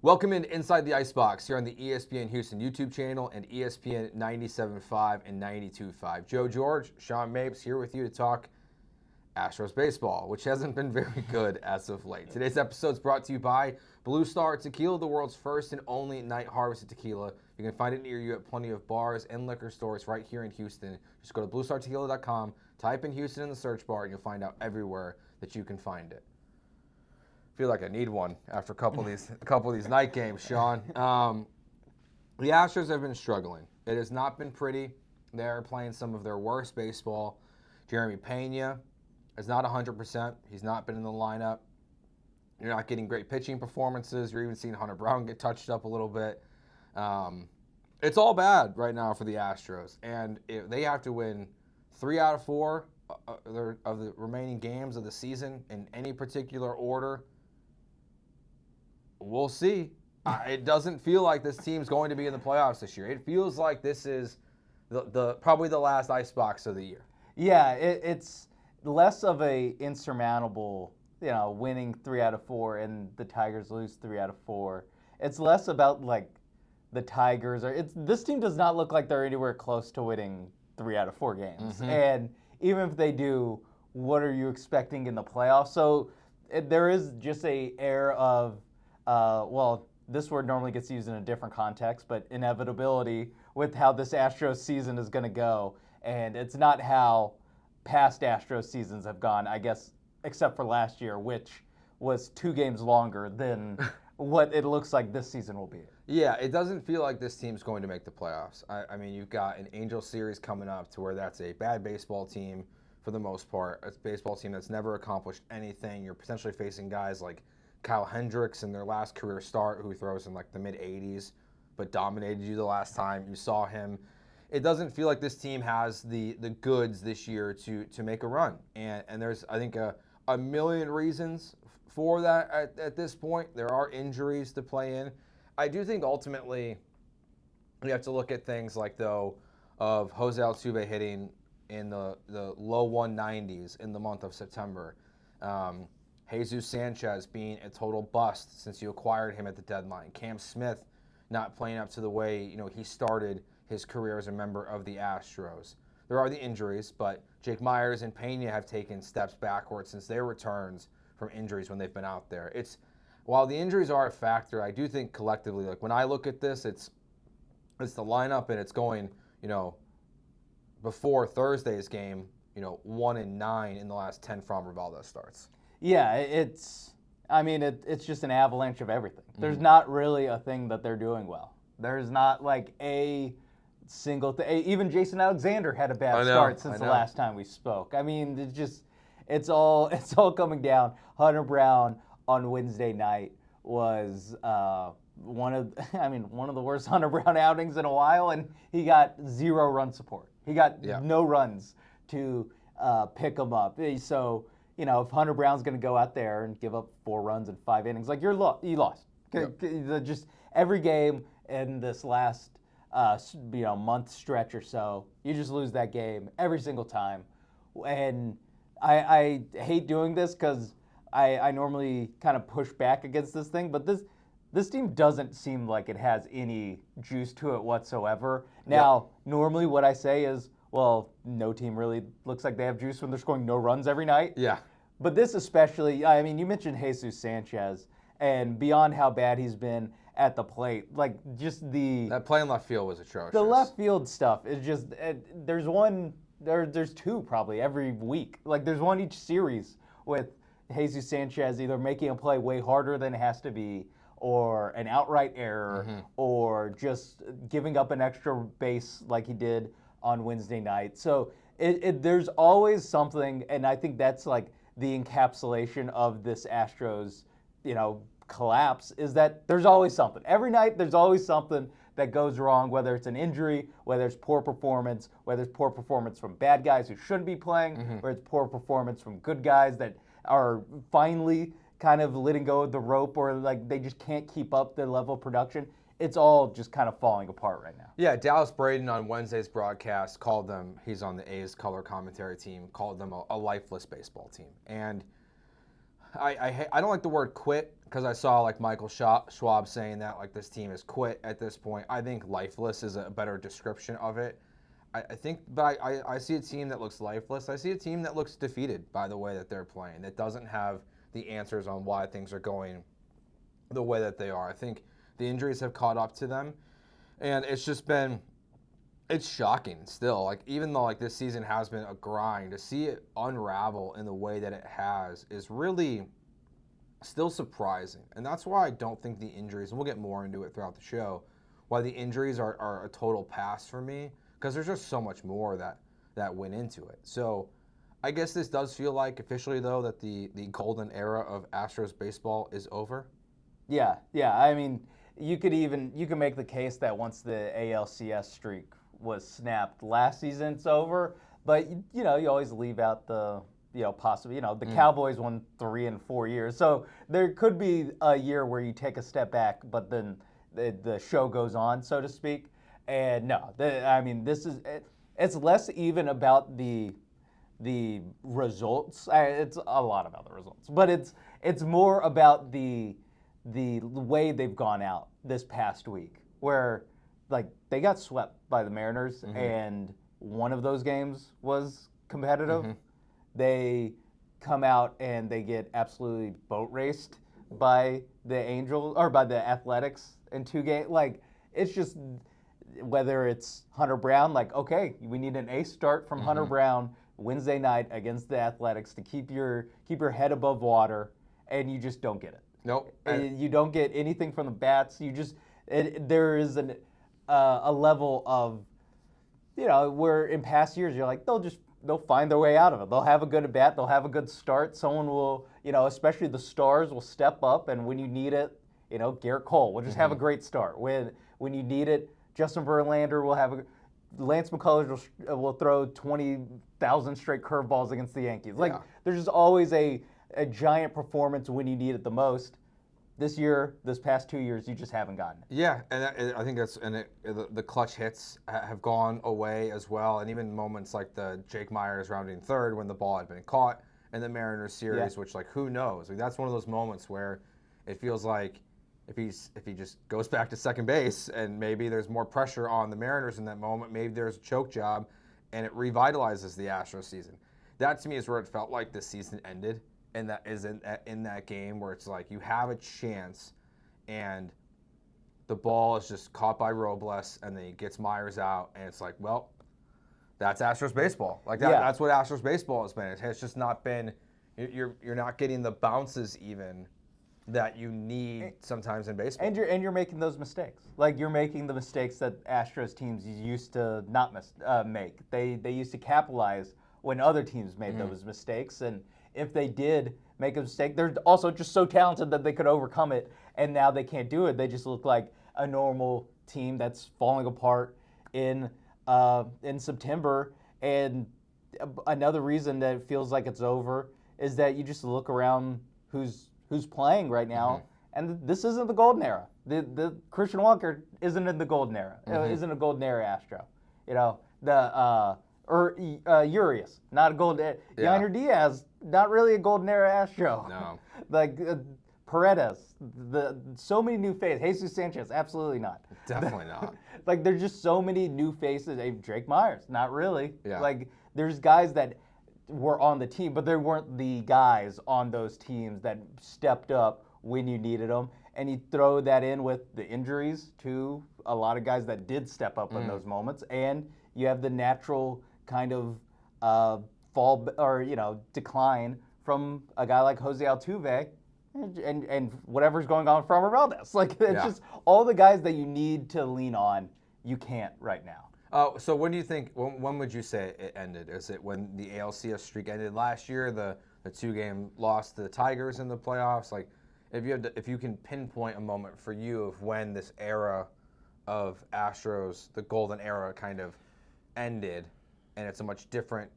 Welcome into Inside the Icebox here on the ESPN Houston YouTube channel and ESPN 97.5 and 92.5. Joe George, Sean Mapes here with you to talk Astros baseball, which hasn't been very good as of late. Today's episode is brought to you by Blue Star Tequila, the world's first and only night harvested tequila. You can find it near you at plenty of bars and liquor stores right here in Houston. Just go to bluestartequila.com, type in Houston in the search bar, and you'll find out everywhere that you can find it. I feel like I need one after a couple of these night games, Sean. The Astros have been struggling. It has not been pretty. They're playing some of their worst baseball. Jeremy Pena is not 100%. He's not been in the lineup. You're not getting great pitching performances. You're even seeing Hunter Brown get touched up a little bit. It's all bad right now for the Astros. And if they have to win 3 out of 4 of the remaining games of the season in any particular order, we'll see. It doesn't feel like this team's going to be in the playoffs this year. It feels like this is probably the last icebox of the year. Yeah, it's less of a insurmountable, winning 3 out of 4 and the Tigers lose 3 out of 4. It's less about like the Tigers this team does not look like they're anywhere close to winning 3 out of 4 games. Mm-hmm. And even if they do, what are you expecting in the playoffs? So there is just a air of this word normally gets used in a different context, but inevitability with how this Astros season is going to go. And it's not how past Astros seasons have gone, I guess, except for last year, which was 2 games longer than what it looks like this season will be. Yeah, it doesn't feel like this team's going to make the playoffs. I mean, you've got an Angel series coming up to where that's a bad baseball team for the most part. It's a baseball team that's never accomplished anything. You're potentially facing guys like Kyle Hendricks in their last career start, who throws in like the mid-80s, but dominated you the last time you saw him. It doesn't feel like this team has the goods this year to make a run. And there's, I think, a million reasons for that at this point. There are injuries to play in. I do think ultimately you have to look at things like, though, of Jose Altuve hitting in the low 190s in the month of September. Jesus Sanchez being a total bust since you acquired him at the deadline. Cam Smith not playing up to the way he started his career as a member of the Astros. There are the injuries, but Jake Myers and Pena have taken steps backwards since their returns from injuries when they've been out there. While the injuries are a factor, I do think collectively, like when I look at this, it's the lineup and it's going, before Thursday's game, 1-9 in the last 10 Framber Valdez starts. Yeah, it's just an avalanche of everything. Mm-hmm. There's not really a thing that they're doing well. There's not like a single thing. Even Jason Alexander had a bad start since the last time we spoke. I mean, it's all coming down. Hunter Brown on Wednesday night was one of the worst Hunter Brown outings in a while, and he got 0 run support. He got no runs to pick him up. So, if Hunter Brown's going to go out there and give up 4 runs in 5 innings, like you lost. Yep. Just every game in this last month stretch or so, you just lose that game every single time. And I hate doing this because I normally kind of push back against this thing, but this team doesn't seem like it has any juice to it whatsoever. Now, Normally what I say is, well, no team really looks like they have juice when they're scoring no runs every night. Yeah. But this especially, you mentioned Jesus Sanchez, and beyond how bad he's been at the plate, like just that play in left field was atrocious. The left field stuff is just there's 2 probably every week. Like there's one each series with Jesus Sanchez either making a play way harder than it has to be, or an outright error, or just giving up an extra base like he did on Wednesday night. So there's always something, and I think that's like the encapsulation of this Astros, collapse, is that there's always something. Every night there's always something that goes wrong, whether it's an injury, whether it's poor performance, whether it's poor performance from bad guys who shouldn't be playing, whether it's poor performance from good guys that are finally kind of letting go of the rope, or like they just can't keep up their level of production. It's all just kind of falling apart right now. Yeah, Dallas Braden on Wednesday's broadcast called them, he's on the A's color commentary team, called them a lifeless baseball team. And I don't like the word quit because I saw like Michael Schwab saying that like this team is quit at this point. I think lifeless is a better description of it. I think, but I see a team that looks lifeless. I see a team that looks defeated by the way that they're playing. That doesn't have the answers on why things are going the way that they are. I think the injuries have caught up to them, and it's shocking still. Like even though like this season has been a grind, to see it unravel in the way that it has is really still surprising. And that's why I don't think the injuries, and we'll get more into it throughout the show, why the injuries are a total pass for me, because there's just so much more that went into it. So I guess this does feel like officially though that the golden era of Astros baseball is over. Yeah. I mean, you can make the case that once the ALCS streak was snapped last season, it's over. But you always leave out the possibly the Cowboys won 3 in 4 years, so there could be a year where you take a step back, but then the show goes on, so to speak. And no, I mean it's less even about the results. It's a lot about the results, but it's more about the way they've gone out this past week, where like they got swept by the Mariners, and one of those games was competitive. They come out and they get absolutely boat raced by the Angels or by the Athletics in 2 games. Like it's just whether it's Hunter Brown, like okay, we need an ace start from Hunter Brown Wednesday night against the Athletics to keep your head above water, and you just don't get it. Nope. You don't get anything from the bats. There is a level of, where in past years you're like they'll find their way out of it. They'll have a good at bat. They'll have a good start. Someone will, especially the stars will step up, and when you need it, Garrett Cole will just have a great start. When you need it, Justin Verlander will have Lance McCullers will throw 20,000 straight curveballs against the Yankees. There's just always a giant performance when you need it the most. This past 2 years, you just haven't gotten it. Yeah, and I think the clutch hits have gone away as well, and even moments like the Jake Myers rounding third when the ball had been caught in the Mariners series, which like who knows? Like that's one of those moments where it feels like if he just goes back to second base and maybe there's more pressure on the Mariners in that moment, maybe there's a choke job, and it revitalizes the Astros season. That to me is where it felt like this season ended. And that is in that game where it's like you have a chance, and the ball is just caught by Robles, and then he gets Myers out, and it's like, well, that's Astros baseball. Like that, that's what Astros baseball has been. It has just not been. You're not getting the bounces even that you need sometimes in baseball. And you're making those mistakes. Like you're making the mistakes that Astros teams used to not make. They used to capitalize when other teams made those mistakes, and if they did make a mistake, they're also just so talented that they could overcome it, and now they can't do it. They just look like a normal team that's falling apart in September. And another reason that it feels like it's over is that you just look around who's playing right now, and this isn't the golden era. The Christian Walker isn't in the golden era. Isn't a golden era Astro. Urias, not a golden. Yainer Diaz, not really a golden era Astro. No. Like Paredes, so many new faces. Jesus Sanchez, absolutely not. Definitely not. Like there's just so many new faces. Drake Myers, not really. Yeah. Like there's guys that were on the team, but there weren't the guys on those teams that stepped up when you needed them. And you throw that in with the injuries to a lot of guys that did step up in those moments, and you have the natural kind of fall or decline from a guy like Jose Altuve, and whatever's going on from Valdez. Like it's just all the guys that you need to lean on, you can't right now. So when do you think? When would you say it ended? Is it when the ALCS streak ended last year? The 2-game loss to the Tigers in the playoffs? Like if you can pinpoint a moment for you of when this era of Astros, the golden era, kind of ended. And it's a much different,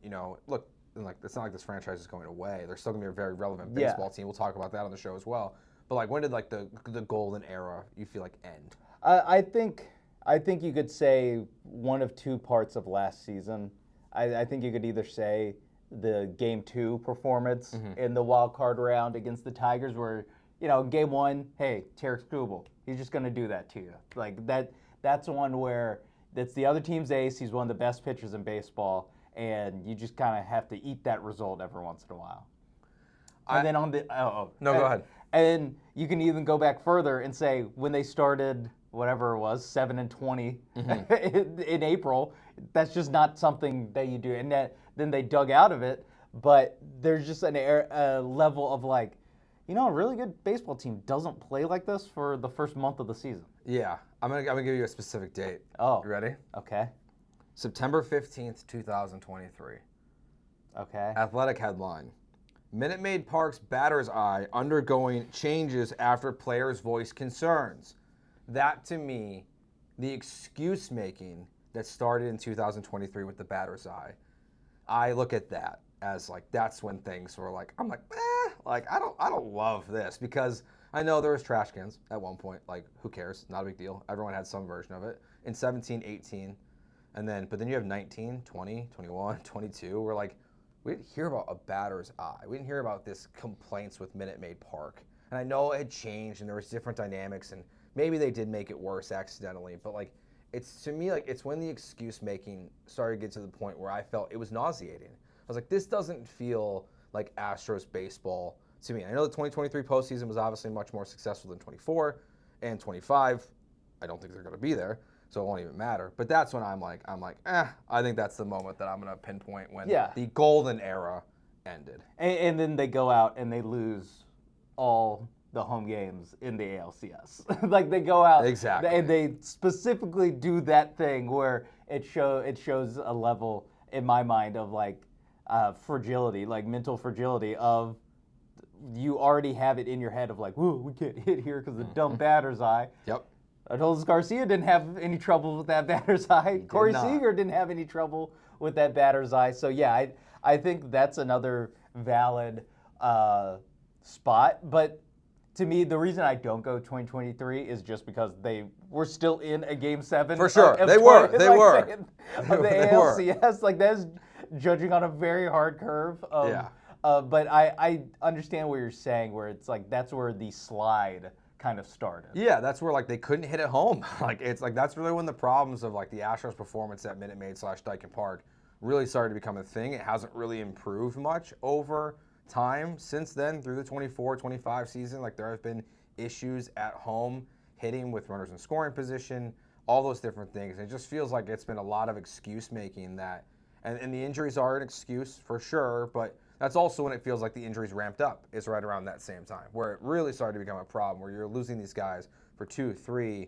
look, like it's not like this franchise is going away. They're still going to be a very relevant baseball team. We'll talk about that on the show as well. But like, when did like the golden era you feel like end? I think you could say one of two parts of last season. I think you could either say the Game 2 performance in the wild card round against the Tigers, where Game 1, hey, Tarek Skubal, he's just going to do that to you. Like that's one where that's the other team's ace. He's one of the best pitchers in baseball, and you just kind of have to eat that result every once in a while. And then on the go ahead. And you can even go back further and say when they started whatever it was 7-20 in April, that's just not something that you do. And then they dug out of it, but there's just a level of like, a really good baseball team doesn't play like this for the first month of the season. Yeah, I'm gonna give you a specific date. Oh, you ready? Okay. September 15th, 2023. Okay. Athletic headline: Minute Maid Park's batter's eye undergoing changes after players voice concerns. That, to me, the excuse making that started in 2023 with the batter's eye, I look at that as like that's when things were like, I'm like, like I don't love this, because I know there was trash cans at one point. Like, who cares? Not a big deal. Everyone had some version of it. In 17, 18, but then you have 19, 20, 21, 22. We're like, we didn't hear about a batter's eye. We didn't hear about this complaints with Minute Maid Park. And I know it had changed and there was different dynamics, and maybe they did make it worse accidentally, but like, it's, to me, like, it's when the excuse making started to get to the point where I felt it was nauseating. I was like, this doesn't feel like Astros baseball to me. I know the 2023 postseason was obviously much more successful than 24 and 25. I don't think they're going to be there, so it won't even matter. But that's when I'm like, I think that's the moment that I'm going to pinpoint when the golden era ended. And then they go out and they lose all the home games in the ALCS. Like, they go out and they specifically do that thing where it shows a level in my mind of like fragility, like mental fragility of you already have it in your head of like, whoa, we can't hit here because of the dumb batter's eye. Yep. Adolis Garcia didn't have any trouble with that batter's eye. Corey Seager didn't have any trouble with that batter's eye. So yeah, I think that's another valid spot. But to me, the reason I don't go 2023 is just because they were still in a Game 7. For sure, they were. Of the ALCS. Like, that's judging on a very hard curve. But I understand what you're saying, where it's like that's where the slide kind of started. Yeah, that's where like they couldn't hit at home. Like, it's like that's really when the problems of like the Astros performance at Minute Maid / Dyken Park really started to become a thing. It hasn't really improved much over time since then through the 24-25 season. Like, there have been issues at home hitting with runners in scoring position, all those different things. It just feels like it's been a lot of excuse making that, and the injuries are an excuse for sure, but that's also when it feels like the injuries ramped up, is right around that same time, where it really started to become a problem, where you're losing these guys for 2, 3,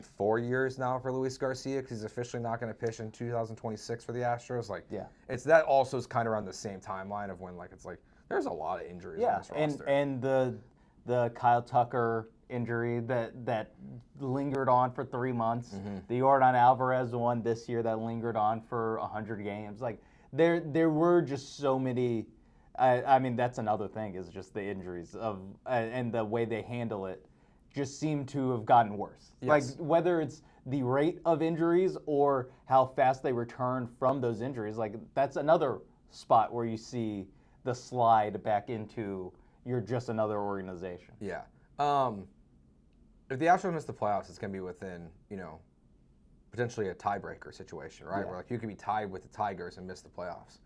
4 years now for Luis Garcia, because he's officially not going to pitch in 2026 for the Astros. Like, it's that also is kind of around the same timeline of when, like, it's like there's a lot of injuries on this roster. And the Kyle Tucker injury that lingered on for 3 months, the Yordan Alvarez one this year that lingered on for 100 games. Like, there were just so many. That's another thing, is just the injuries and the way they handle it just seem to have gotten worse. Yes. Like, whether it's the rate of injuries or how fast they return from those injuries, like, that's another spot where you see the slide back into you're just another organization. Yeah. If the Astros miss the playoffs, it's going to be within, potentially a tiebreaker situation, right? Where like you could be tied with the Tigers and miss the playoffs.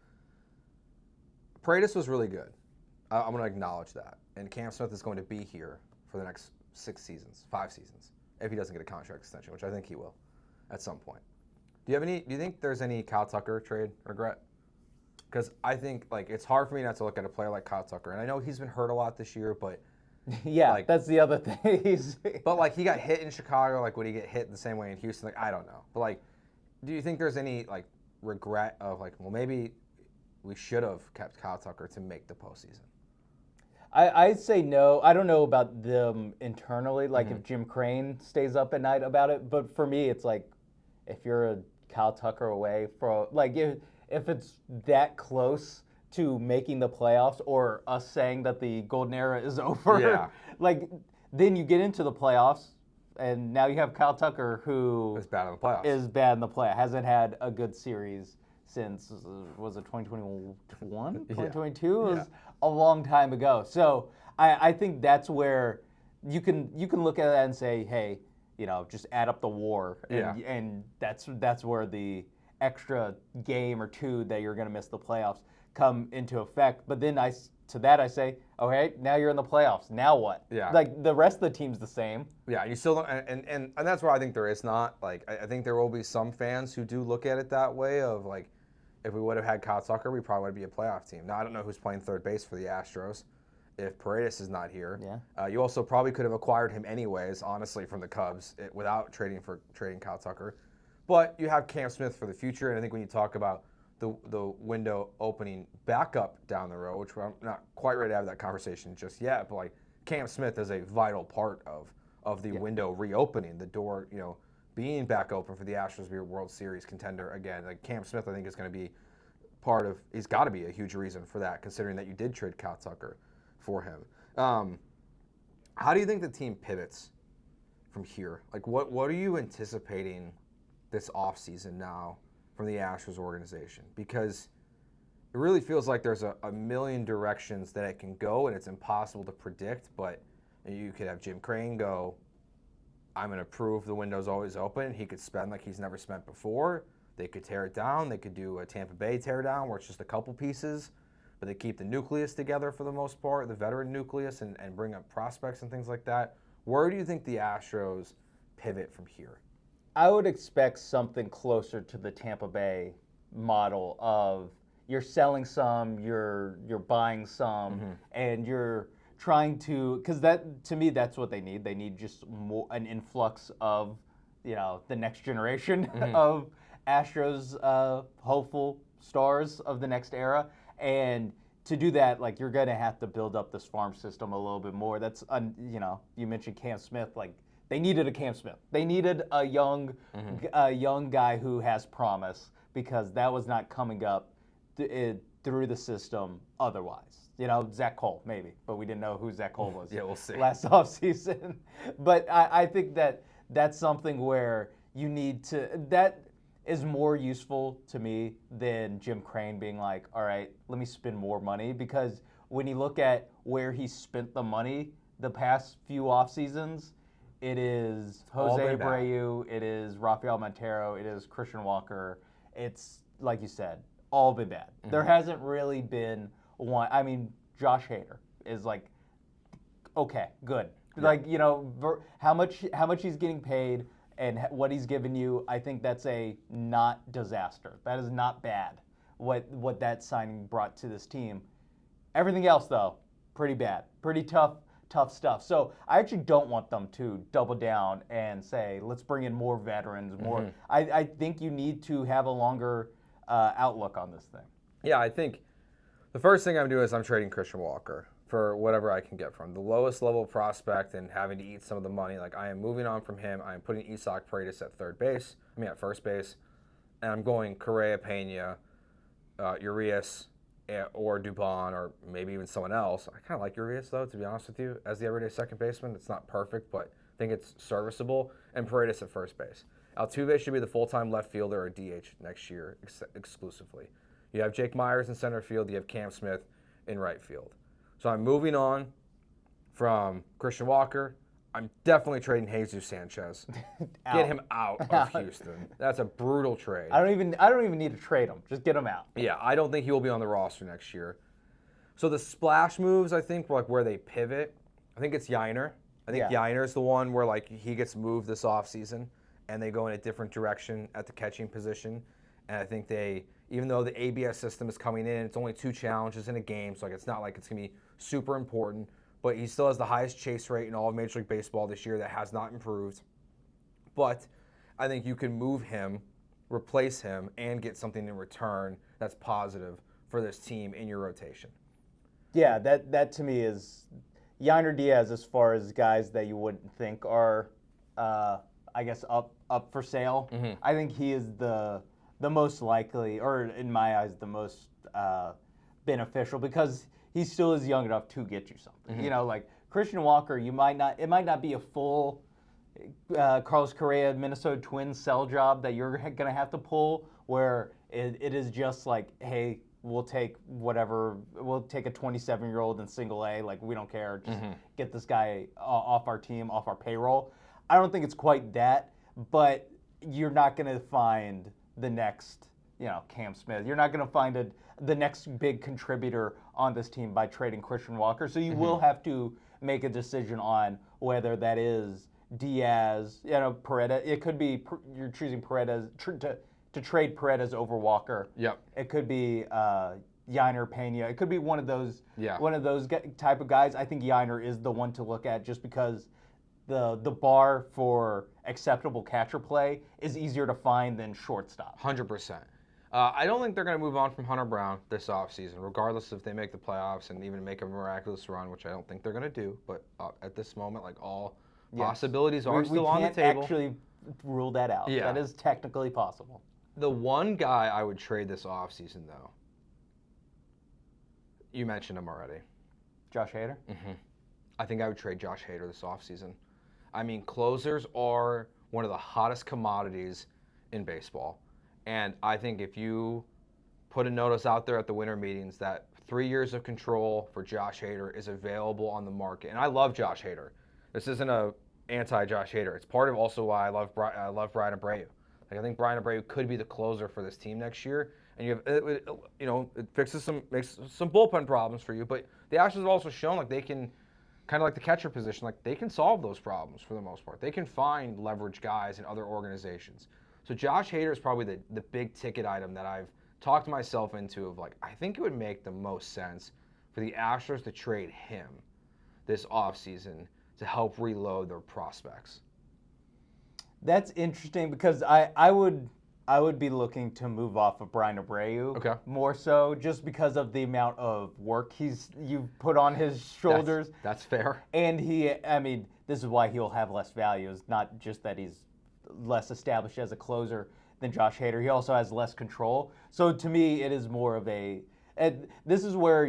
Paredes was really good. I'm going to acknowledge that. And Cam Smith is going to be here for the next 5 seasons, if he doesn't get a contract extension, which I think he will at some point. Do you think there's any Kyle Tucker trade regret? Because I think, like, it's hard for me not to look at a player like Kyle Tucker. And I know he's been hurt a lot this year, but like, that's the other thing. But like, he got hit in Chicago. Like, would he get hit the same way in Houston? Like, I don't know. But like, do you think there's any like regret of like, well, maybe we should have kept Kyle Tucker to make the postseason? I'd say no. I don't know about them internally, like if Jim Crane stays up at night about it. But for me, it's like, if you're a Kyle Tucker away from, like, if it's that close to making the playoffs, or us saying that the golden era is over, like, then you get into the playoffs, and now you have Kyle Tucker, who is bad in the playoffs. Hasn't had a good series since, was it 2021, 2022? It was a long time ago. So I think that's where you can look at that and say, hey, just add up the WAR, and that's where the extra game or two that you're going to miss the playoffs come into effect. But then I say, okay, now you're in the playoffs. Now what? Yeah. Like the rest of the team's the same. Yeah, you still don't, and that's where I think there is not. Like, I think there will be some fans who do look at it that way of like, if we would have had Kyle Tucker, we probably would be a playoff team. Now, I don't know who's playing third base for the Astros if Paredes is not here. Yeah. You also probably could have acquired him anyways, honestly, from the Cubs without trading Kyle Tucker. But you have Cam Smith for the future, and I think when you talk about the window opening back up down the road, which I'm not quite ready to have that conversation just yet, but like Cam Smith is a vital part of the window reopening, the door, being back open for the Astros to be a World Series contender again. Like Cam Smith, I think is going to be he's got to be a huge reason for that, considering that you did trade Kyle Tucker for him. How do you think the team pivots from here? Like what are you anticipating this offseason now from the Astros organization? Because it really feels like there's a million directions that it can go, and it's impossible to predict. But you could have Jim Crane go, I'm going to prove the window's always open. He could spend like he's never spent before. They could tear it down. They could do a Tampa Bay tear down where it's just a couple pieces, but they keep the nucleus together for the most part, the veteran nucleus, and bring up prospects and things like that. Where do you think the Astros pivot from here? I would expect something closer to the Tampa Bay model of you're selling some, you're buying some, and you're trying to, because that, to me, that's what they need. They need just an influx of, the next generation of Astros hopeful stars of the next era. And to do that, like, you're going to have to build up this farm system a little bit more. That's, you mentioned Cam Smith, like, they needed a Cam Smith. They needed a young guy who has promise, because that was not coming up through the system otherwise. Zach Cole, maybe, but we didn't know who Zach Cole was. Yeah, we'll see. Last offseason. But I think that's something where you need to, that is more useful to me than Jim Crane being like, all right, let me spend more money. Because when you look at where he spent the money the past few off seasons, it is Jose Abreu, it is Rafael Montero, it is Christian Walker. It's, like you said, all been bad. There hasn't really been one. I mean, Josh Hader is like, okay, good. Yeah. Like, how much he's getting paid and what he's given you, I think that's a not disaster. That is not bad, what that signing brought to this team. Everything else, though, pretty bad. Pretty tough stuff. So I actually don't want them to double down and say, let's bring in more veterans, more. I think you need to have a longer outlook on this thing. Yeah, I think the first thing I'm doing is I'm trading Christian Walker for whatever I can get from the lowest level prospect and having to eat some of the money. Like, I am moving on from him. I'm putting Isaac Paredes at first base, and I'm going Correa, Pena, Urias, or Dubon, or maybe even someone else. I kind of like Urias, though, to be honest with you, as the everyday second baseman. It's not perfect, but I think it's serviceable. And Paredes at first base. Altuve should be the full-time left fielder or DH next year exclusively. You have Jake Myers in center field. You have Cam Smith in right field. So I'm moving on from Christian Walker. I'm definitely trading Jesus Sanchez. Get him out of Houston. That's a brutal trade. I don't even need to trade him. Just get him out. Yeah, I don't think he will be on the roster next year. So the splash moves, I think, like where they pivot. I think it's Yiner. I think Yiner's the one where like he gets moved this offseason and they go in a different direction at the catching position. And I think even though the ABS system is coming in, it's only 2 challenges in a game, so like it's not like it's going to be super important. But he still has the highest chase rate in all of Major League Baseball this year. That has not improved. But I think you can move him, replace him, and get something in return that's positive for this team in your rotation. Yeah, that to me is Yiner Diaz, as far as guys that you wouldn't think are, I guess, up for sale. I think he is the most likely, or in my eyes, the most beneficial, because he still is young enough to get you something. Like Christian Walker, it might not be a full Carlos Correa Minnesota Twins sell job that you're going to have to pull where it is just like, hey, we'll take whatever, we'll take a 27-year-old in single A, like we don't care, just get this guy off our team, off our payroll. I don't think it's quite that, but you're not going to find the next, Cam Smith. You're not going to find the next big contributor on this team by trading Christian Walker. So you will have to make a decision on whether that is Diaz, Paredes. It could be you're choosing Paredes to trade Paredes over Walker. Yep. It could be Yainer Pena. It could be one of those type of guys. I think Yainer is the one to look at just because the bar for acceptable catcher play is easier to find than shortstop. 100%. I don't think they're going to move on from Hunter Brown this offseason, regardless if they make the playoffs and even make a miraculous run, which I don't think they're going to do. But at this moment, like all possibilities are still on the table. We can't actually rule that out. Yeah. That is technically possible. The one guy I would trade this offseason, though, you mentioned him already. Josh Hader? I think I would trade Josh Hader this offseason. I mean, closers are one of the hottest commodities in baseball. And I think if you put a notice out there at the winter meetings that 3 years of control for Josh Hader is available on the market, and I love Josh Hader. This isn't a anti-Josh Hader. It's part of also why I love Brian Abreu. Like, I think Brian Abreu could be the closer for this team next year, and it makes some bullpen problems for you. But the Astros have also shown like they can, kind of like the catcher position, like they can solve those problems for the most part. They can find leverage guys in other organizations. So Josh Hader is probably the big ticket item that I've talked myself into of like, I think it would make the most sense for the Astros to trade him this offseason to help reload their prospects. That's interesting because I would be looking to move off of Brian Abreu more so just because of the amount of work you've put on his shoulders. That's fair. And this is why he'll have less value. It's not just that he's less established as a closer than Josh Hader. He also has less control. So to me, it is more of this is where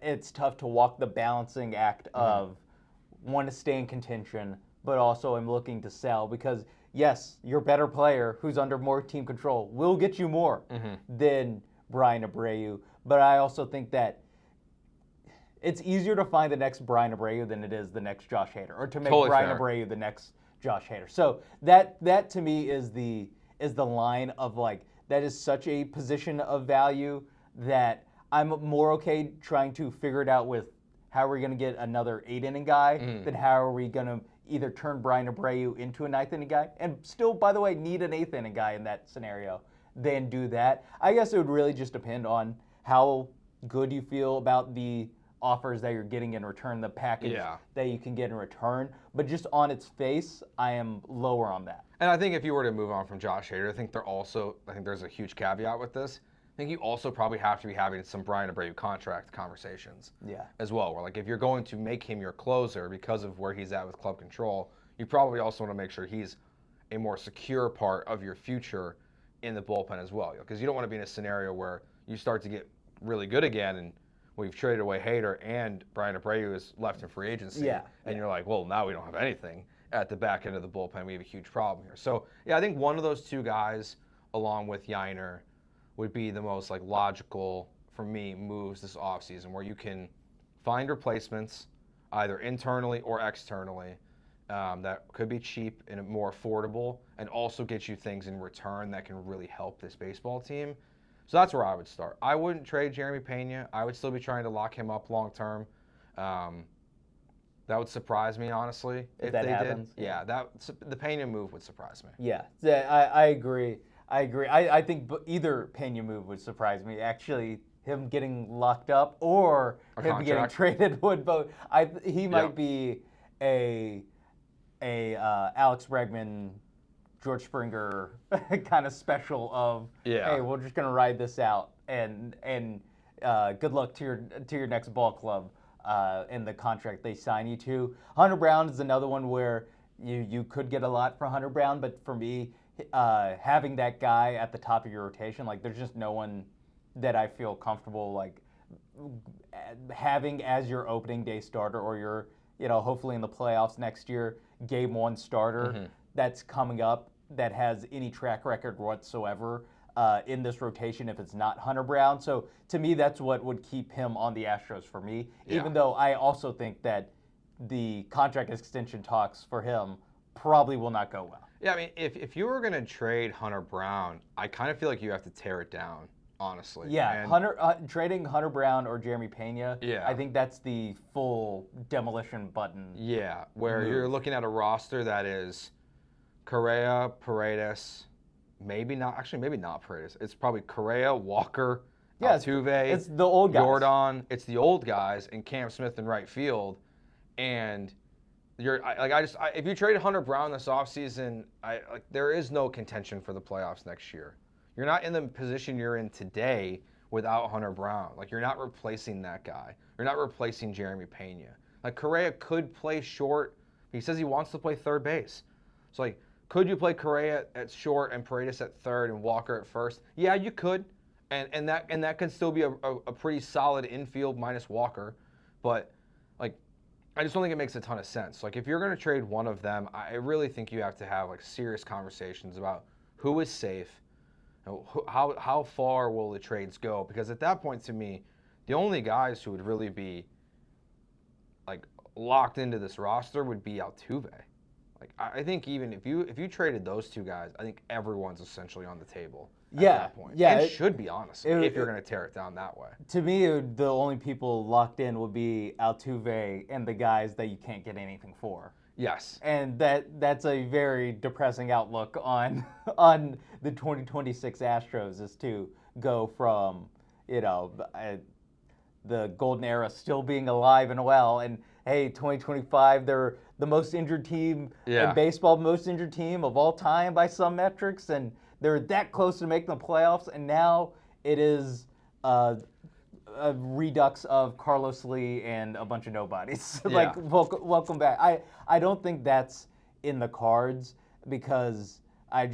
it's tough to walk the balancing act of want to stay in contention, but also I'm looking to sell because yes, your better player who's under more team control will get you more than Brian Abreu. But I also think that it's easier to find the next Brian Abreu than it is the next Josh Hader, or to make Brian Abreu the next Josh Hader. So that to me is the line of like, that is such a position of value that I'm more okay trying to figure it out with how are we going to get another 8-inning guy than how are we going to either turn Brian Abreu into a 9th-inning guy and still, by the way, need an 8th-inning guy in that scenario, then do that. I guess it would really just depend on how good you feel about the offers that you're getting in return, the package that you can get in return. But just on its face, I am lower on that. And I think if you were to move on from Josh Hader, I think there's a huge caveat with this. I think you also probably have to be having some Brian Abreu contract conversations as well, where like if you're going to make him your closer because of where he's at with club control, you probably also want to make sure he's a more secure part of your future in the bullpen as well. Because you don't want to be in a scenario where you start to get really good again and we've traded away Hader and Brian Abreu is left in free agency. And you're like, well, now we don't have anything at the back end of the bullpen. We have a huge problem here. So, I think one of those two guys, along with Yainer, would be the most like logical for me moves this offseason, where you can find replacements either internally or externally that could be cheap and more affordable and also get you things in return that can really help this baseball team. So that's where I would start. I wouldn't trade Jeremy Pena. I would still be trying to lock him up long term. That would surprise me, honestly, if that they happens. did. Yeah, the Pena move would surprise me. Yeah, I agree. I think either Pena move would surprise me. Actually, him getting locked up or him getting traded would both. He might be a Alex Bregman, George Springer kind of special of hey, we're just gonna ride this out and good luck to your next ball club in the contract they sign you to. Hunter Brown is another one where you could get a lot for Hunter Brown, but for me, having that guy at the top of your rotation, like there's just no one that I feel comfortable like having as your opening day starter or your hopefully in the playoffs next year game one starter that's coming up that has any track record whatsoever in this rotation if it's not Hunter Brown. So to me, that's what would keep him on the Astros for me, even though I also think that the contract extension talks for him probably will not go well. Yeah, I mean, if you were going to trade Hunter Brown, I kind of feel like you have to tear it down, honestly. Yeah, trading Hunter Brown or Jeremy Pena, I think that's the full demolition button. Yeah, where you're looking at a roster that is Correa, Paredes, maybe not Paredes. It's probably Correa, Walker, Altuve. It's the old guys. Jordan. It's the old guys, and Cam Smith in right field. And if you trade Hunter Brown this offseason, there is no contention for the playoffs next year. You're not in the position you're in today without Hunter Brown. Like, you're not replacing that guy. You're not replacing Jeremy Pena. Like, Correa could play short. He says he wants to play third base. So, like, could you play Correa at short and Paredes at third and Walker at first? Yeah, you could. And that can still be a pretty solid infield minus Walker. But, like, I just don't think it makes a ton of sense. Like, if you're going to trade one of them, I really think you have to have, like, serious conversations about who is safe, how far will the trades go. Because at that point, to me, the only guys who would really be, like, locked into this roster would be Altuve. Like, I think even if you traded those two guys, I think everyone's essentially on the table at that point. Yeah, it should be, honestly, if you're going to tear it down that way. To me, the only people locked in would be Altuve and the guys that you can't get anything for. Yes. And that's a very depressing outlook on the 2026 Astros, is to go from, the golden era still being alive and well, and hey, 2025, they're the most injured team in baseball, most injured team of all time by some metrics, and they're that close to making the playoffs, and now it is a redux of Carlos Lee and a bunch of nobodies. Like, welcome back. I don't think that's in the cards, because I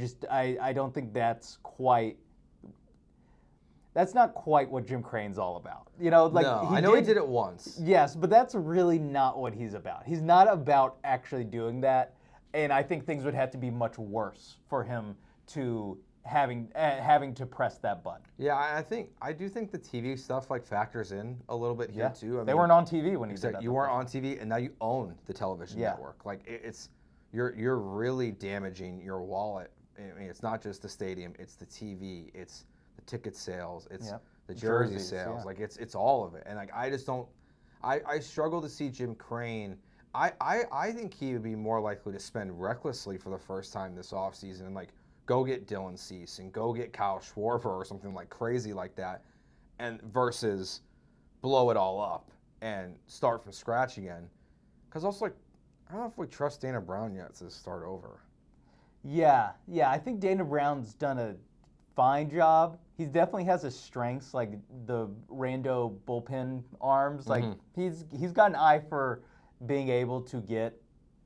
don't think that's not quite what Jim Crane's all about. I know he did it once. Yes, but that's really not what he's about. He's not about actually doing that, and I think things would have to be much worse for him to having to press that button. Yeah, I do think the TV stuff factors in a little bit here too. They weren't on TV when he did that. You weren't on TV, and now you own the television network. Like, you're really damaging your wallet. I mean, it's not just the stadium; it's the TV, it's the ticket sales, it's the jersey sales. Yeah. Like, it's all of it. And I just don't. I struggle to see Jim Crane. I think he would be more likely to spend recklessly for the first time this offseason and go get Dylan Cease and go get Kyle Schwarber or something crazy like that, and versus blow it all up and start from scratch again. Because also, I don't know if we trust Dana Brown yet to start over. Yeah, I think Dana Brown's done a fine job. He definitely has his strengths, like the rando bullpen arms. Like, he's got an eye for being able to get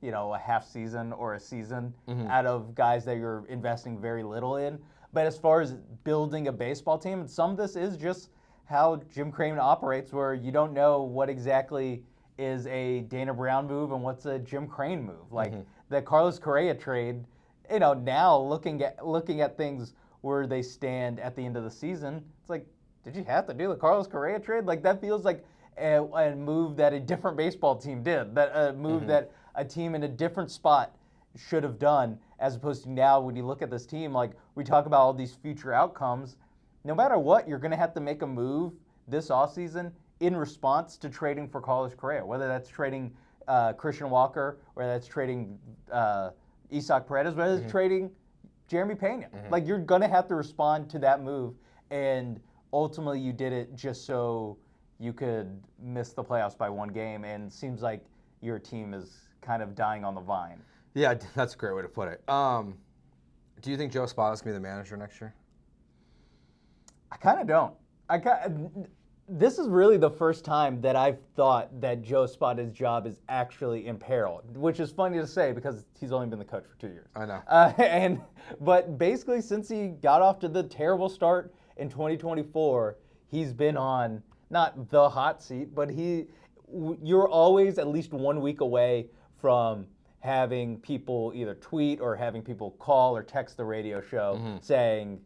a half season or a season out of guys that you're investing very little in. But as far as building a baseball team, and some of this is just how Jim Crane operates, where you don't know what exactly is a Dana Brown move and what's a Jim Crane move. Like the Carlos Correa trade, now looking at things where they stand at the end of the season, it's like, did you have to do the Carlos Correa trade? Like, that feels like a move that a different baseball team did, that a move that a team in a different spot should have done, as opposed to now when you look at this team, like we talk about all these future outcomes, no matter what, you're going to have to make a move this offseason in response to trading for Carlos Correa, whether that's trading Christian Walker, whether that's trading Isaac Paredes, whether it's trading Jeremy Pena. Like, you're going to have to respond to that move, and ultimately you did it just so you could miss the playoffs by one game, and it seems like your team is kind of dying on the vine. Yeah, that's a great way to put it. Do you think Joe Espada's going to be the manager next year? I kind of don't. This is really the first time that I've thought that Joe Espada's job is actually in peril, which is funny to say because he's only been the coach for 2 years. I know. But basically, since he got off to the terrible start in 2024, he's been on not the hot seat, but you're always at least 1 week away from having people either tweet or having people call or text the radio show saying,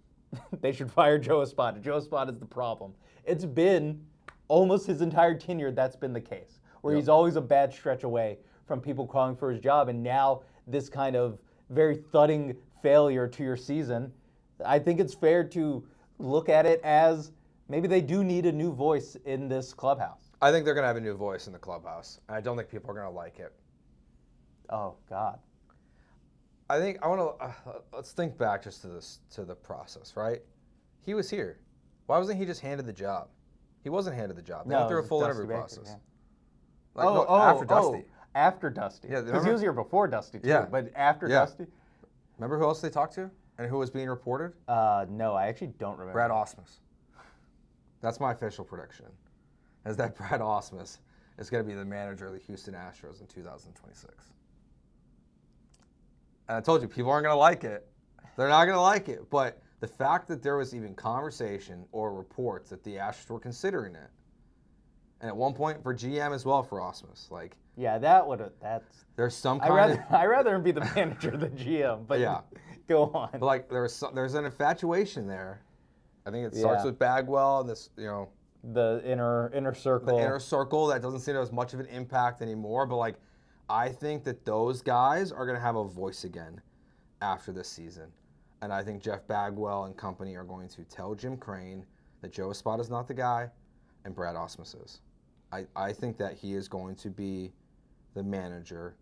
they should fire Joe Espada. Joe Espada is the problem. It's been almost his entire tenure that's been the case, where he's always a bad stretch away from people calling for his job, and now this kind of very thudding failure to your season. I think it's fair to look at it as maybe they do need a new voice in this clubhouse. I think they're going to have a new voice in the clubhouse. And I don't think people are going to like it. Oh, God. I think I want to let's think back just to the process, right? He was here. Why wasn't he just handed the job? He wasn't handed the job. They went through a full interview process. Yeah. After Dusty. After Dusty. Yeah, because he was here before Dusty too. But after Dusty. Remember who else they talked to and who was being reported? No, I actually don't remember. Brad Ausmus. That's my official prediction. Is that Brad Ausmus is going to be the manager of the Houston Astros in 2026. And I told you, people aren't going to like it. They're not going to like it. But the fact that there was even conversation or reports that the Astros were considering it, and at one point for GM as well for Ausmus, like that's there's some kind I'd rather him be the manager than GM. But go on. But like there's an infatuation there. I think it starts with Bagwell and this, the inner circle. The inner circle that doesn't seem to have as much of an impact anymore. But like, I think that those guys are going to have a voice again after this season. And I think Jeff Bagwell and company are going to tell Jim Crane that Joe Espada is not the guy and Brad Ausmus is. I think that he is going to be the manager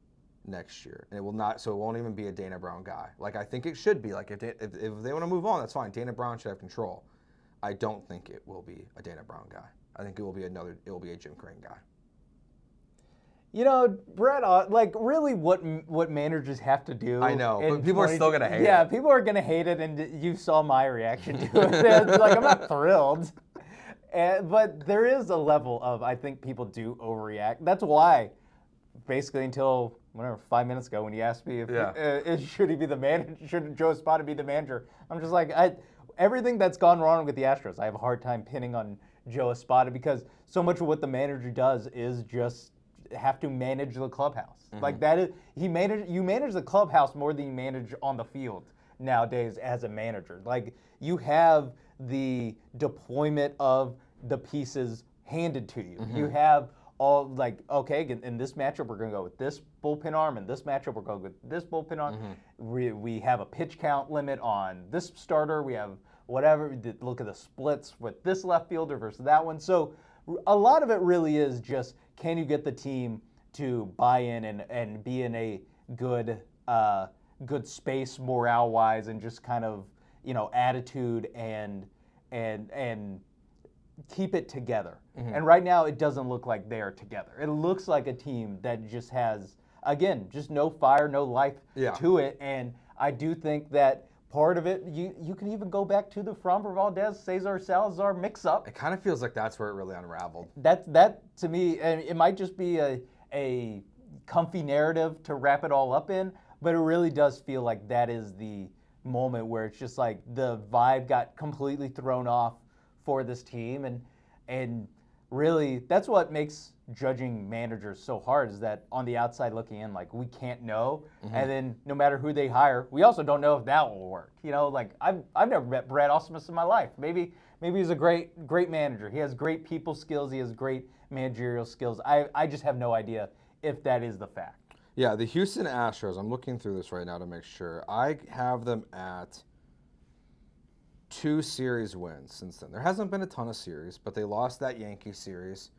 next year. And it won't even be a Dana Brown guy. Like, I think it should be. Like, if they want to move on, that's fine. Dana Brown should have control. I don't think it will be a Dana Brown guy. I think it will be a Jim Crane guy. Brett, really what managers have to do. I know, but people are still going to hate it. Yeah, people are going to hate it, and you saw my reaction to it. It's like, I'm not thrilled. But there is a level of, I think people do overreact. That's why, basically, until 5 minutes ago when you asked me if should he be the manager, should Joe Espada be the manager, I'm just like, everything that's gone wrong with the Astros, I have a hard time pinning on Joe Espada because so much of what the manager does is just have to manage the clubhouse. Mm-hmm. Like that is, you manage the clubhouse more than you manage on the field nowadays as a manager. Like you have the deployment of the pieces handed to you. Mm-hmm. You have all okay, in this matchup we're going to go with this bullpen arm, and this matchup we're going with this bullpen arm. Mm-hmm. We have a pitch count limit on this starter. We have whatever. Look at the splits with this left fielder versus that one. So a lot of it really is just, can you get the team to buy in and be in a good space morale-wise, and just kind of attitude and keep it together. Mm-hmm. And right now it doesn't look like they are together. It looks like a team that just has, again, just no fire, no life to it. And I do think that part of it, you can even go back to the Framber Valdez, Cesar Salazar mix-up. It kind of feels like that's where it really unraveled. That to me, and it might just be a comfy narrative to wrap it all up in, but it really does feel like that is the moment where it's just like the vibe got completely thrown off for this team, and really that's what makes judging managers so hard, is that on the outside looking in, like, we can't know. Mm-hmm. And then no matter who they hire, we also don't know if that will work. Like I've never met Brad Ausmus in my life. Maybe he's a great manager. He has great people skills. He has great managerial skills. I just have no idea if that is the fact. Yeah, the Houston Astros, I'm looking through this right now to make sure. I have them at 2 series wins since then. There hasn't been a ton of series, but they lost that Yankee series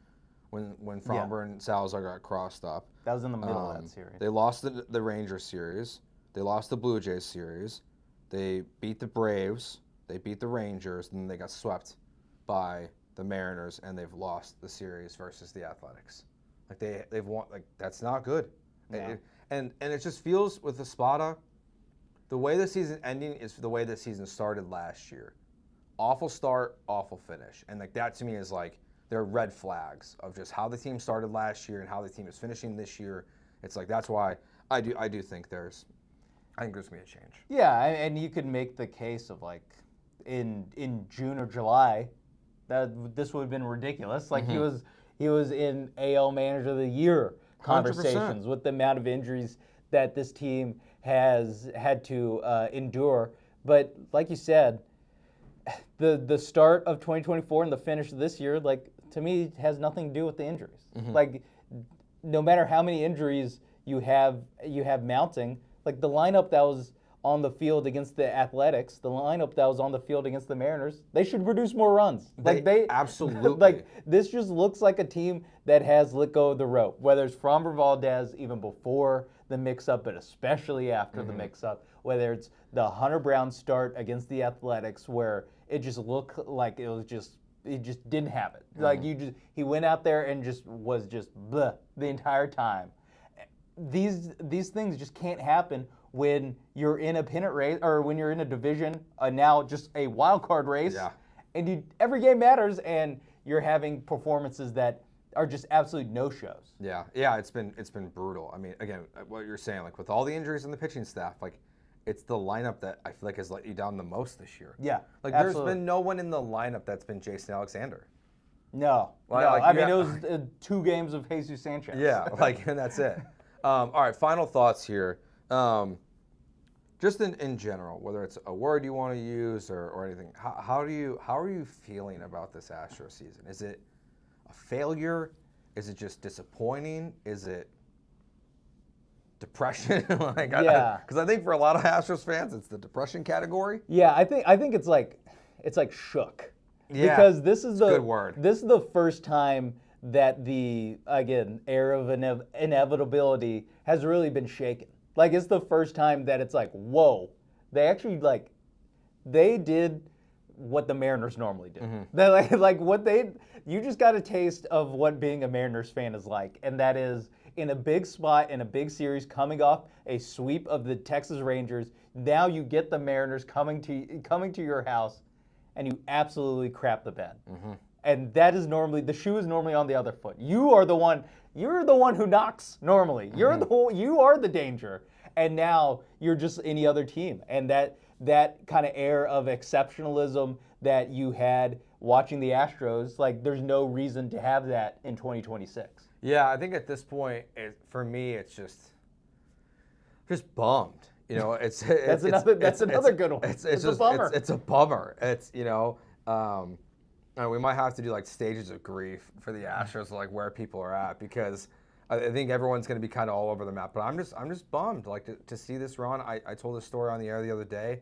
when Framber and Salazar got crossed up. That was in the middle of that series. They lost the Rangers series. They lost the Blue Jays series. They beat the Braves. They beat the Rangers, and then they got swept by the Mariners, and they've lost the series versus the Athletics. Like they've won. Like, that's not good. Yeah. And it just feels with Espada, the way the season ending is the way the season started last year. Awful start, awful finish. And like that to me is like, they're red flags of just how the team started last year and how the team is finishing this year. It's like, that's why I do think there's going to be a change. Yeah, and you could make the case of like in June or July that this would have been ridiculous. Like mm-hmm. he was in AL Manager of the Year conversations 100%. With the amount of injuries that this team has had to endure. But like you said, the start of 2024 and the finish of this year, like, to me, has nothing to do with the injuries. Like, no matter how many injuries you have mounting, like the lineup that was on the field against the Athletics, the lineup that was on the field against the Mariners, they should produce more runs. They absolutely. Like, this just looks like a team that has let go of the rope, whether it's Framber Valdez even before the mix-up, but especially after the mix-up, whether it's the Hunter Brown start against the Athletics where it just looked like he just didn't have it. Like, he went out there and was bleh the entire time. These things just can't happen when you're in a pennant race or when you're in a division, now just a wild card race, and every game matters, and you're having performances that are just absolute no-shows. Yeah, it's been brutal. I mean, again, what you're saying, like with all the injuries in the pitching staff, like it's the lineup that I feel like has let you down the most this year. Yeah, like absolutely. There's been no one in the lineup that's been Jason Alexander. No. I mean, it was 2 games of Jesus Sanchez. Yeah, like, and that's it. All right, final thoughts here. Just in general, whether it's a word you want to use or anything, how are you feeling about this Astros season? Is it a failure? Is it just disappointing? Is it depression? Because I think for a lot of Astros fans, it's the depression category. Yeah, I think it's like shook. Yeah, because this is the good word. This is the first time that the air of inevitability has really been shaken. Like, it's the first time that it's like, whoa, they actually they did what the Mariners normally do. They you just got a taste of what being a Mariners fan is like, and that is in a big spot in a big series, coming off a sweep of the Texas Rangers. Now you get the Mariners coming to your house, and you absolutely crap the bed. And that is normally, the shoe is normally on the other foot. You're the one who knocks normally. You are the danger. And now you're just any other team. And that kind of air of exceptionalism that you had watching the Astros, like, there's no reason to have that in 2026. Yeah, I think at this point, for me, it's just bummed. You know, that's another good one. It's a bummer. It's a bummer. It's, you know, we might have to do like stages of grief for the Astros, like where people are at, because I think everyone's going to be kind of all over the map. But I'm just bummed, like, to see this run. I told this story on the air the other day.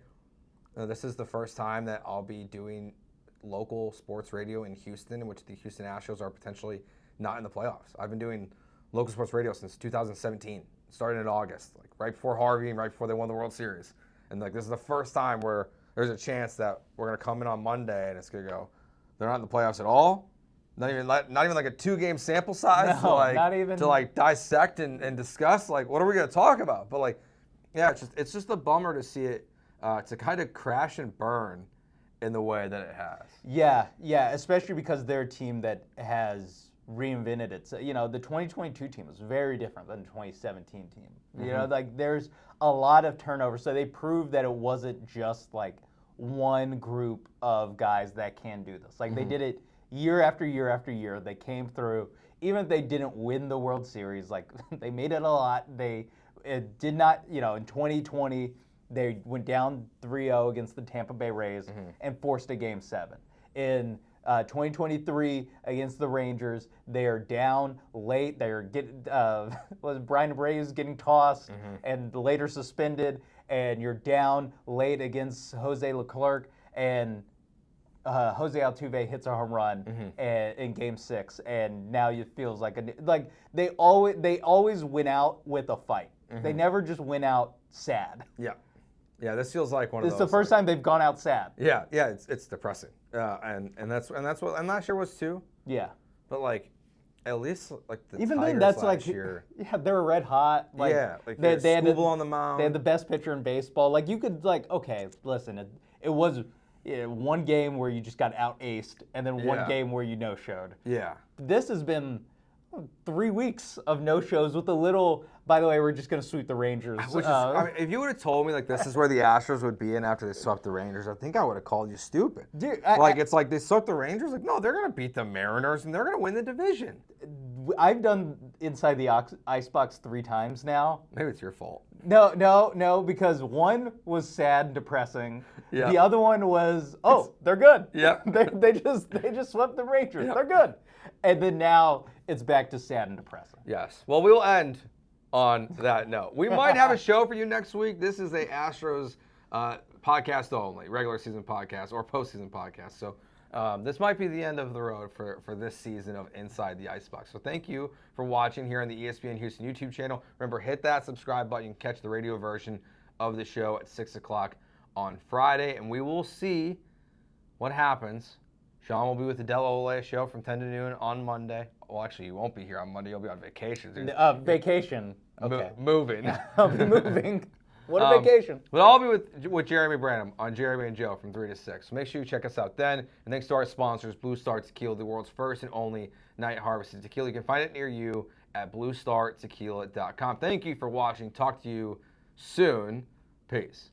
This is the first time that I'll be doing local sports radio in Houston, in which the Houston Astros are potentially not in the playoffs. I've been doing local sports radio since 2017, starting in August, like right before Harvey and right before they won the World Series. And like, this is the first time where there's a chance that we're going to come in on Monday and it's going to go, they're not in the playoffs at all. Not even like a 2-game sample size to dissect and discuss, like, what are we going to talk about? But like, yeah, it's just a bummer to see it to kind of crash and burn in the way that it has. Yeah, especially because they're a team that has reinvented it. So, you know, the 2022 team was very different than the 2017 team. You know, like, there's a lot of turnover. So they proved that it wasn't just like one group of guys that can do this. Like, they did it year after year after year. They came through. Even if they didn't win the World Series, like, they made it a lot. It did not, you know, in 2020, they went down 3-0 against the Tampa Bay Rays and forced a Game 7. In 2023 against the Rangers, they are down late. They are Brian Reyes getting tossed and later suspended, and you're down late against Jose Leclerc, and Jose Altuve hits a home run in Game 6, and now it feels like they always win out with a fight. They never just win out sad. Yeah, this feels like one of those. It's the first time they've gone out sad. Yeah, it's depressing. And that's what, and last year was too. Yeah. But like, at least like the even Tigers then, that's last like year. Yeah, they were red hot. Like, yeah, like they had on the mound. They had the best pitcher in baseball. Like, you could, like, okay, listen, it was one game where you just got out-aced, and then one game where you no-showed. Yeah. This has been 3 weeks of no-shows with a little, by the way, we're just going to sweep the Rangers. I mean, if you would have told me, like, this is where the Astros would be in after they swept the Rangers, I think I would have called you stupid. Dude, it's like they swept the Rangers? Like, no, they're going to beat the Mariners, and they're going to win the division. I've done inside the icebox 3 times now. Maybe it's your fault. No, because one was sad and depressing. Yeah. The other one was, they're good. Yeah. they just swept the Rangers. Yeah. They're good. And then now it's back to sad and depressing. Yes. Well, we will end on that note. We might have a show for you next week. This is a Astros podcast only, regular season podcast or postseason podcast. So this might be the end of the road for this season of Inside the Icebox. So thank you for watching here on the ESPN Houston YouTube channel. Remember, hit that subscribe button. You can catch the radio version of the show at 6 o'clock on Friday, and we will see what happens. Sean will be with the Del Ole show from 10 to noon on Monday. Well, actually, you won't be here on Monday. You'll be on vacation. Vacation. Okay. Moving. I'll be moving. What a vacation. But I'll be with Jeremy Branham on Jeremy and Joe from 3 to 6. So make sure you check us out then. And thanks to our sponsors, Blue Star Tequila, the world's first and only night harvested tequila. You can find it near you at bluestartequila.com. Thank you for watching. Talk to you soon. Peace.